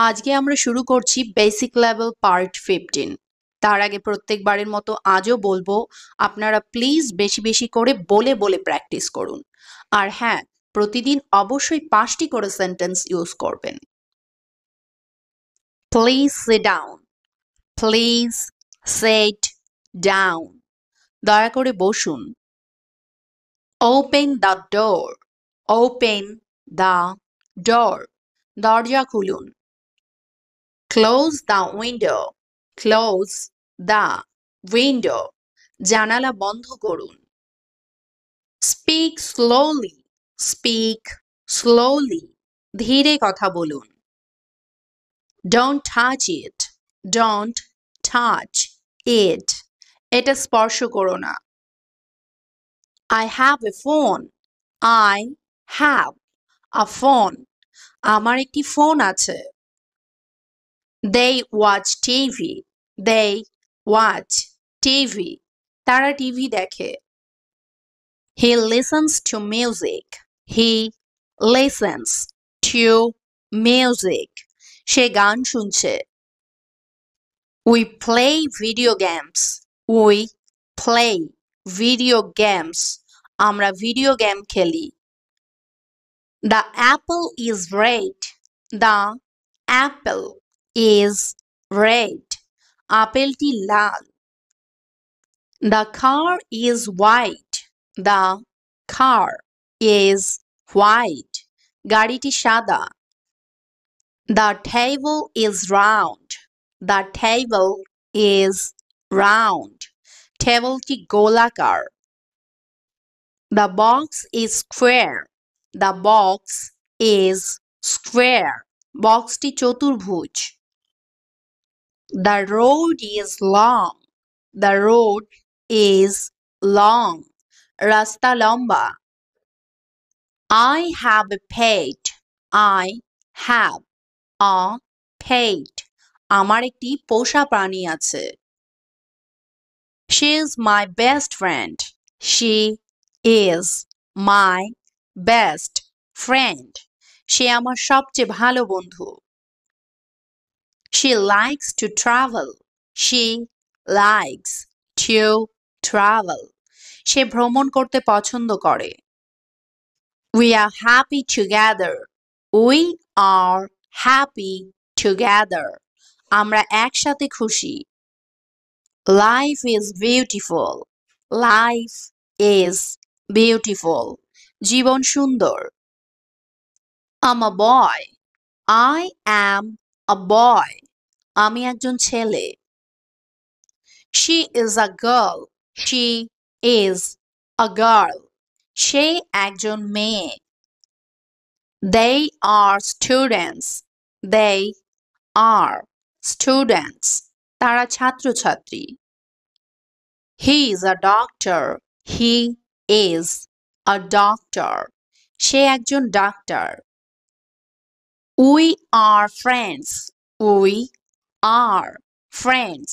আজকে আমরা শুরু করছি বেসিক লেভেল পার্ট 15। তার আগে প্রত্যেকবারের মতো আজও বলবো আপনারা প্লিজ বেশি বেশি করে বলে বলে প্র্যাকটিস করুন। আর হ্যাঁ, প্রতিদিন অবশ্যই 5টি করে সেন্টেন্স ইউজ করবেন। Please sit down. Please sit down. দয়া করে বসুন। Open the door. Open the door. দরজা খুলুন। Close the window. Close the window. জানালা বন্ধ করুন। Speak slowly. Speak slowly. ধীরে কথা বলুন। Don't touch it. Don't touch it. এটা স্পর্শ করো না। I have a phone. I have a phone. আমার একটি ফোন আছে। They watch TV. They watch TV. তারা টিভি দেখে। He listens to music. He listens to music. সে গান শুনছে। We play video games. We play video games. আমরা video game খেলি। The apple is red. The apple is red. আপেলটি লাল। The car is white. The car is white. গাড়িটি সাদা। The table is round. The table is round. টেবিলটি গোলাকার। The box is square. The box is square. বক্সটি চতুর্ভুজ। The road is long. The road is long. রাস্তা লম্বা। I have a pet. I have a pet. আমার একটি পোষা প্রাণী আছে। She is my best friend. She is my best friend. সে আমার সবচেয়ে ভালো বন্ধু। She likes to travel. She likes to travel. সে ভ্রমণ করতে পছন্দ করে। We are happy together. We are happy together. আমরা একসাথে খুশি। Life is beautiful. Life is beautiful. জীবন সুন্দর। I'm a boy. I am a boy. আমি একজন ছেলে। She is a girl. She is a girl. সে একজন মেয়ে। They are students. They are students. তারা ছাত্রছাত্রী। He is a doctor. He is a doctor. সে একজন doctor. We are friends. We are friends.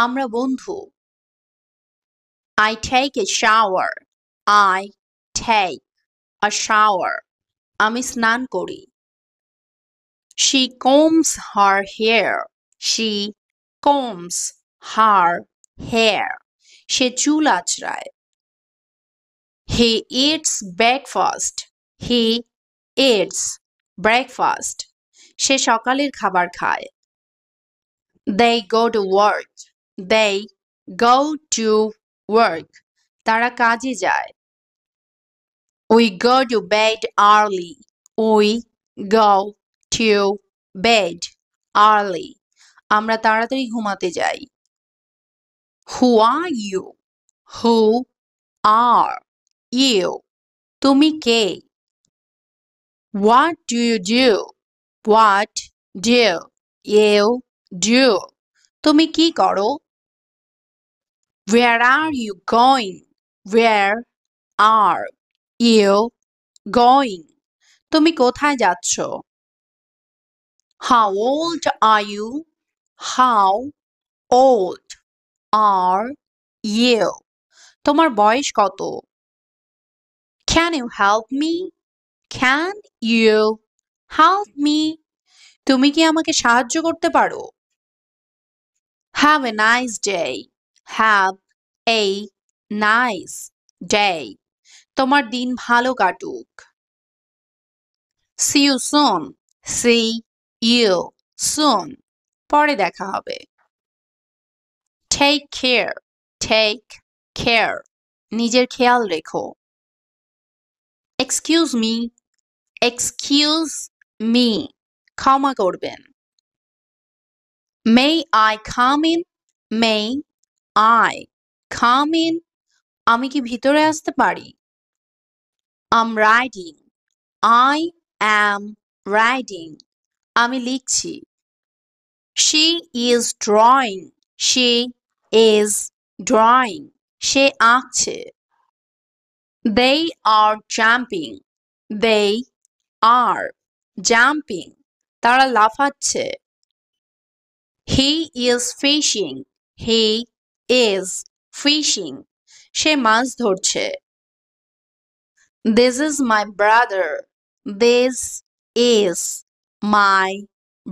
আমরা বন্ধু। I take a shower. I take a shower. আমি স্নান করি। She combs her hair. She combs her hair. সে চুল আঁচড়ায়। He eats breakfast. He eats breakfast. সে সকালের খাবার খায়। They go to work. They go to work. তারা কাজে যায়। We go to bed early. We go to bed early. আমরা তাড়াতাড়ি ঘুমাতে যাই। Who are you? Who are you? তুমি কে? What do you do? What do you do? তুমি কি করো? Where are you going? Where are you going? তুমি কোথায় যাচ্ছ? How old are you? How old are you? তোমার বয়স কত? Can you help me? Can you help me? তুমি কি আমাকে সাহায্য করতে পারো? Have a nice day. Have a nice day. তোমার দিন ভালো কাটুক। See you soon. See you soon. পরে দেখা হবে। Take care. Take care. নিজের খেয়াল রেখো। Excuse me. Excuse me. ক্ষমা করবেন। May I come in? May I come in? আমি কি ভিতরে আসতে পারি? I'm writing. I am writing. আমি লিখছি। She is drawing. She is drawing. সে আঁকছে। They are jumping. They are jumping. তারা লাফাচ্ছে। He is fishing. He is fishing. সে মাছ ধরছে। This is my brother. This is my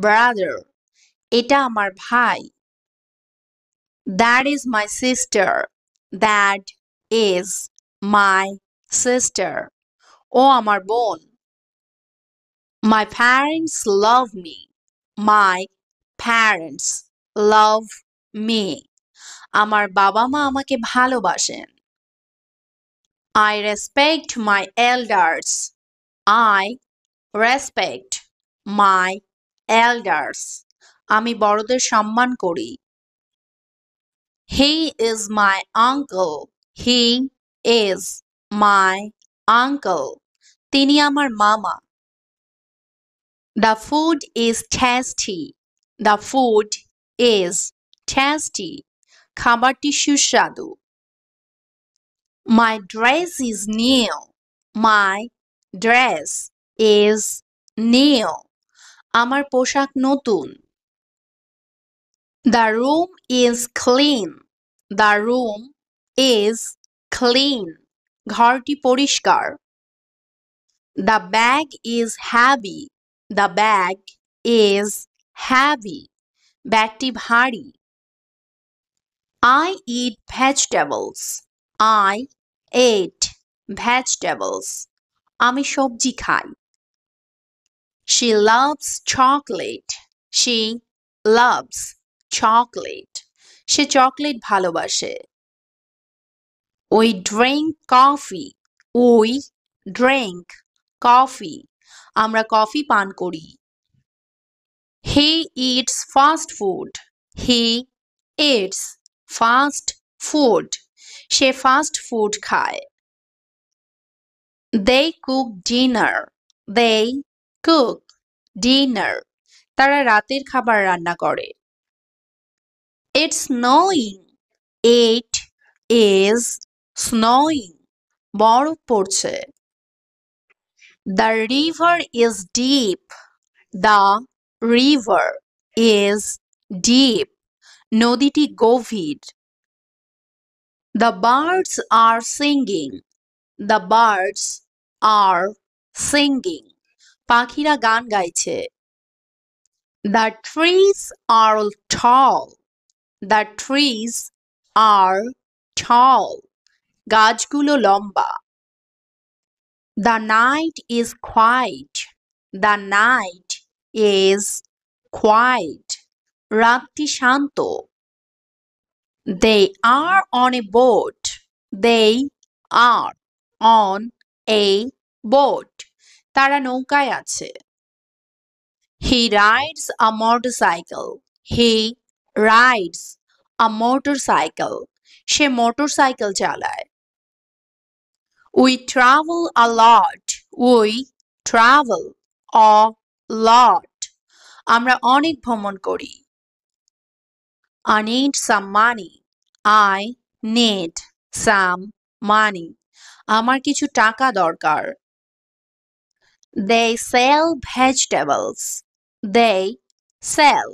brother. এটা আমার ভাই। That is my sister. That is my sister. ও আমার বোন। My parents love me. My parents love me. আমার বাবা মা আমাকে ভালোবাসেন। I respect my elders. I respect my elders. আমি বড়দের সম্মান করি। He is my uncle. He is my uncle. তিনি আমার মামা। The food is tasty. The food is tasty. খাবারটি সুস্বাদু। My dress is new. My dress is new. আমার পোশাক নতুন। The room is clean. The room is clean. ঘরটি পরিষ্কার। The bag is heavy. The bag is heavy. ব্যাগটি ভারী। I eat vegetables. I ate vegetables. আমি সবজি খাই। She loves chocolate. She loves chocolate. Say chocolate ভালোবাসে। We drink coffee. We drink coffee. আমরা coffee পান করি। He eats fast food. He eats fast food. Say fast food খায়। They cook dinner. They cook dinner. তারা রাতের খাবার রান্না করে। It's snowing. It is snowing. বরফ পড়ছে। The river is deep. The river is deep. নদীটি গভীর। The birds are singing. The birds are singing. পাখিরা গান গাইছে। The trees are tall. The trees are tall. গাছগুলো লম্বা। The night is quiet. The night is quiet. রাতটি Shanto. They are on a boat. They are on a boat. তারা নৌকায় আছে। He rides a motorcycle. He rides a motorcycle. Say motorcycle চালায়। We travel a lot. We travel a lot. আমরা অনেক ভ্রমণ করি। I need some money. I need some money. আমার কিছু টাকা দরকার। They sell vegetables. They sell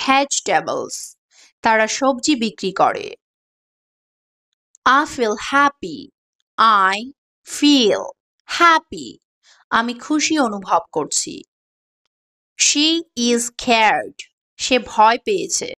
vegetables. তারা সবজি বিক্রি করে। I feel happy. I feel happy. আমি খুশি অনুভব করছি। She is scared. সে ভয় পেয়েছে।